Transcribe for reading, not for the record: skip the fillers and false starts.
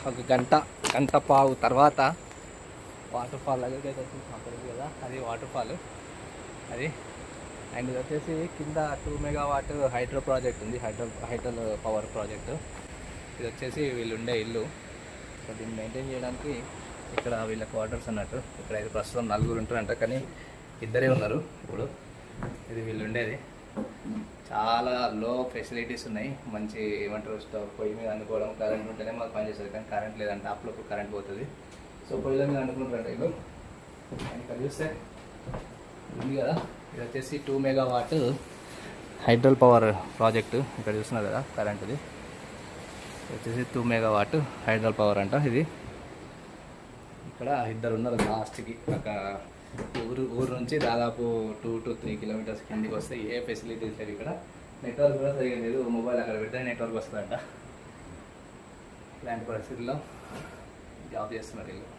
ఒక గంట పావు తర్వాత వాటర్ ఫాల్ దగ్గరికి అయితే వచ్చేసి అక్కడికి కదా, అది వాటర్ ఫాల్ అది. అండ్ ఇది వచ్చేసి కింద 2 మెగావాట్ హైడ్రో ప్రాజెక్ట్ ఉంది, హైడ్రో పవర్ ప్రాజెక్టు. ఇది వచ్చేసి వీళ్ళు ఉండే ఇల్లు. సో దీన్ని మెయింటైన్ చేయడానికి ఇక్కడ వీళ్ళ క్వార్టర్స్ అన్నట్టు. ఇక్కడ అయితే ప్రస్తుతం 4 ఉంటారంట, కానీ 2 ఉన్నారు ఇప్పుడు. ఇది వీళ్ళు ఉండేది. చాలా లో ఫెసిలిటీస్ ఉన్నాయి, మంచి ఏమంటారు స్టవ్ పొయ్యి మీద అనుకోవడం, కరెంట్ ఉంటేనే మాకు పనిచేస్తుంది, కానీ కరెంట్ లేదంటే అప్పుడప్పుడు కరెంట్ పోతుంది. సో పొయ్యిల మీద అనుకుంటారంట వీళ్ళు. ఇక్కడ చూస్తే ఉంది కదా, ఇది వచ్చేసి 2 మెగావాట్ హైడ్రో పవర్ ప్రాజెక్టు. ఇక్కడ చూస్తున్నారు కదా కరెంటుది, వచ్చేసి 2 మెగావాట్ హైడ్రో పవర్ అంట ఇది. ఇక్కడ 2 ఉన్నారు లాస్ట్కి. ఒక ఊరు నుంచి దాదాపు 2 to 3 కిలోమీటర్స్ కిందికి వస్తే ఏ ఫెసిలిటీస్ లేదు ఇక్కడ. నెట్వర్క్ కూడా సరిగా లేదు, మొబైల్ అక్కడ పెడితే నెట్వర్క్ వస్తుందంట. ఇలాంటి పరిస్థితుల్లో జాబ్ చేస్తున్నారు వీళ్ళు.